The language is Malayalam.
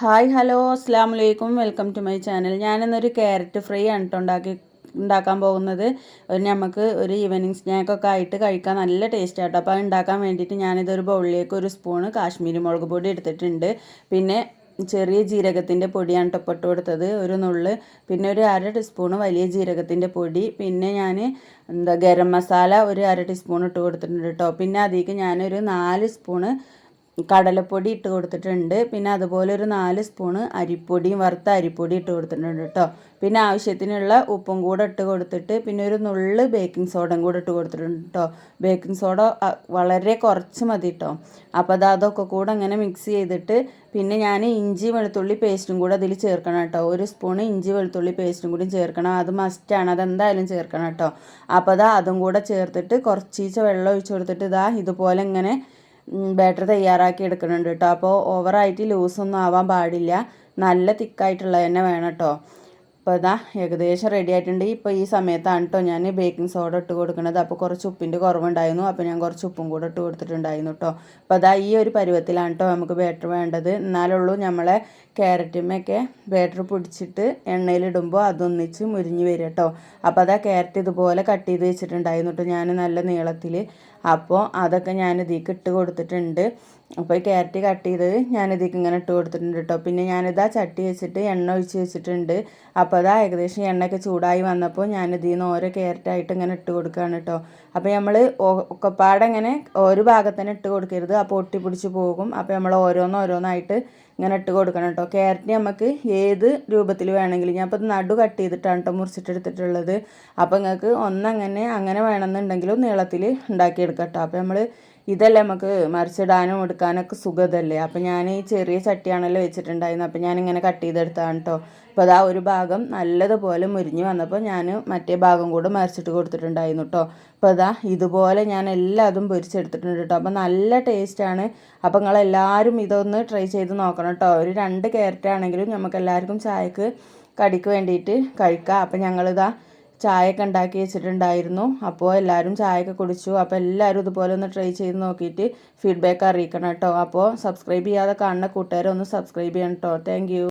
ഹായ് ഹലോ അസ്സാം വലൈക്കും വെൽക്കം ടു മൈ ചാനൽ. ഞാനിന്നൊരു ക്യാരറ്റ് ഫ്രൈ ആണ് കേട്ടോ ഉണ്ടാക്കാൻ പോകുന്നത്. നമുക്ക് ഒരു ഈവനിങ് സ്നാക്കൊക്കെ ആയിട്ട് കഴിക്കാൻ നല്ല ടേസ്റ്റ് ആട്ടോ. അപ്പോൾ അത് ഉണ്ടാക്കാൻ വേണ്ടിയിട്ട് ഞാനിതൊരു ബൗളിലേക്ക് ഒരു സ്പൂണ് കാശ്മീരി മുളക് പൊടി എടുത്തിട്ടുണ്ട്. പിന്നെ ചെറിയ ജീരകത്തിൻ്റെ പൊടിയാണ് കേട്ടോ ഇട്ട് കൊടുത്തത്, ഒരു നുള്ള്. പിന്നെ ഒരു അര ടീസ്പൂണ് വലിയ ജീരകത്തിൻ്റെ പൊടി. പിന്നെ ഞാൻ ഗരം മസാല ഒരു അര ടീസ്പൂൺ ഇട്ട് കൊടുത്തിട്ടുണ്ട് കേട്ടോ. പിന്നെ അതിലേക്ക് ഞാനൊരു 4 സ്പൂണ് കടലപ്പൊടി ഇട്ട് കൊടുത്തിട്ടുണ്ട്. പിന്നെ അതുപോലെ ഒരു 4 സ്പൂണ് അരിപ്പൊടിയും വറുത്ത അരിപ്പൊടി ഇട്ട് കൊടുത്തിട്ടുണ്ട് കേട്ടോ. പിന്നെ ആവശ്യത്തിനുള്ള ഉപ്പും കൂടെ ഇട്ട് കൊടുത്തിട്ട് പിന്നെ ഒരു നുള്ള് ബേക്കിംഗ് സോഡയും കൂടെ ഇട്ട് കൊടുത്തിട്ടുണ്ട് കേട്ടോ. ബേക്കിംഗ് സോഡ വളരെ കുറച്ച് മതി കേട്ടോ. അപ്പോൾ അതൊക്കെ കൂടെ അങ്ങനെ മിക്സ് ചെയ്തിട്ട് പിന്നെ ഞാൻ ഇഞ്ചി വെളുത്തുള്ളി പേസ്റ്റും കൂടെ അതിൽ ചേർക്കണം കേട്ടോ. ഒരു സ്പൂണ് ഇഞ്ചി വെളുത്തുള്ളി പേസ്റ്റും കൂടി ചേർക്കണം, അത് മസ്റ്റാണ്, അതെന്തായാലും ചേർക്കണം കേട്ടോ. അപ്പോൾ അതും കൂടെ ചേർത്തിട്ട് കുറച്ചീച്ച വെള്ളം ഒഴിച്ച് കൊടുത്തിട്ട് ഇതുപോലെ ഇങ്ങനെ ബാറ്റർ തയ്യാറാക്കി എടുക്കുന്നുണ്ട് കേട്ടോ. അപ്പോൾ ഓവറായിട്ട് ലൂസൊന്നും ആവാൻ പാടില്ല, നല്ല തിക്കായിട്ടുള്ളത് തന്നെ വേണം കേട്ടോ. അപ്പോൾ ഏകദേശം റെഡി ആയിട്ടുണ്ട്. ഇപ്പോൾ ഈ സമയത്താണ് കേട്ടോ ഞാൻ ബേക്കിംഗ് സോഡ ഇട്ട് കൊടുക്കുന്നത്. അപ്പോൾ കുറച്ച് ഉപ്പിൻ്റെ കുറവുണ്ടായിരുന്നു, അപ്പോൾ ഞാൻ കുറച്ച് ഉപ്പും കൂടെ ഇട്ട് കൊടുത്തിട്ടുണ്ടായിരുന്നു കേട്ടോ. അപ്പോൾ ഈ ഒരു പരുവത്തിലാണ് കേട്ടോ നമുക്ക് ബാറ്റർ വേണ്ടത്. എന്നാലുള്ളൂ നമ്മളെ ക്യാരറ്റുമൊക്കെ ബാറ്റർ പിടിച്ചിട്ട് എണ്ണയിലിടുമ്പോൾ അതൊന്നിച്ച് മുരിഞ്ഞ് വരും കേട്ടോ. അപ്പോൾ ക്യാരറ്റ് ഇതുപോലെ കട്ട് ചെയ്ത് വെച്ചിട്ടുണ്ടായിരുന്നു കേട്ടോ ഞാൻ നല്ല നീളത്തിൽ. അപ്പോൾ അതൊക്കെ ഞാൻ ഇതിലേക്ക് ഇട്ട് കൊടുത്തിട്ടുണ്ട്. അപ്പോൾ ഈ ക്യാരറ്റ് കട്ട് ചെയ്തത് ഞാനിതിലേക്ക് ഇങ്ങനെ ഇട്ട് കൊടുത്തിട്ടുണ്ട് കേട്ടോ. പിന്നെ ചട്ടി വെച്ചിട്ട് എണ്ണ ഒഴിച്ച് വെച്ചിട്ടുണ്ട്. അപ്പോൾ ഏകദേശം എണ്ണയൊക്കെ ചൂടായി വന്നപ്പോൾ ഞാനിതിൽ നിന്ന് ഓരോ ക്യാരറ്റായിട്ട് ഇങ്ങനെ ഇട്ട് കൊടുക്കുകയാണ് കേട്ടോ. അപ്പോൾ നമ്മൾ ഒക്കെപ്പാടെ ഇങ്ങനെ ഒരു ഭാഗത്തന്നെ ഇട്ട് കൊടുക്കരുത്, അപ്പോൾ ഒട്ടിപ്പിടിച്ച് പോകും. അപ്പോൾ നമ്മൾ ഓരോന്നായിട്ട് ഇങ്ങനെ ഇട്ട് കൊടുക്കണം കേട്ടോ. ക്യാരറ്റ് നമുക്ക് ഏത് രൂപത്തിൽ വേണമെങ്കിലും, ഞാൻ ഇപ്പോൾ നടു കട്ട് ചെയ്തിട്ടാണ് കേട്ടോ മുറിച്ചിട്ടെടുത്തിട്ടുള്ളത്. അപ്പോൾ നിങ്ങൾക്ക് അങ്ങനെ വേണമെന്നുണ്ടെങ്കിലും നീളത്തിൽ ഉണ്ടാക്കിയെടുക്കാം കേട്ടോ. അപ്പോൾ നമ്മൾ ഇതല്ലേ നമുക്ക് മറിച്ചിടാനും എടുക്കാനൊക്കെ സുഖതല്ലേ. അപ്പോൾ ഞാൻ ഈ ചെറിയ ചട്ടിയാണല്ലോ വെച്ചിട്ടുണ്ടായിരുന്നത്, അപ്പോൾ ഞാനിങ്ങനെ കട്ട് ചെയ്തെടുത്താണ് കേട്ടോ. അപ്പോൾ ഒരു ഭാഗം നല്ലതുപോലെ മുരിഞ്ഞ് വന്നപ്പോൾ ഞാൻ മറ്റേ ഭാഗം കൂടെ മറിച്ചിട്ട് കൊടുത്തിട്ടുണ്ടായിരുന്നു കേട്ടോ. അപ്പോൾ ഇതുപോലെ ഞാൻ എല്ലാതും പൊരിച്ചെടുത്തിട്ടുണ്ട് കേട്ടോ. അപ്പോൾ നല്ല ടേസ്റ്റാണ്. അപ്പോൾ നിങ്ങളെല്ലാവരും ഇതൊന്ന് ട്രൈ ചെയ്ത് നോക്കണം കേട്ടോ. ഒരു 2 ക്യാരറ്റ് ആണെങ്കിലും നമുക്ക് എല്ലാവർക്കും ചായക്ക് കടിക്ക് വേണ്ടിയിട്ട് കഴിക്കാം. അപ്പോൾ ചായയൊക്കെ ഉണ്ടാക്കി വെച്ചിട്ടുണ്ടായിരുന്നു. അപ്പോൾ എല്ലാവരും ചായയൊക്കെ കുടിച്ചു. അപ്പോൾ എല്ലാവരും ഇതുപോലെ ഒന്ന് ട്രൈ ചെയ്ത് നോക്കിയിട്ട് ഫീഡ്ബാക്ക് അറിയിക്കണം കേട്ടോ. അപ്പോൾ സബ്സ്ക്രൈബ് ചെയ്യാതെ കാണുന്ന കൂട്ടുകാരെ ഒന്ന് സബ്സ്ക്രൈബ് ചെയ്യണം കേട്ടോ. താങ്ക്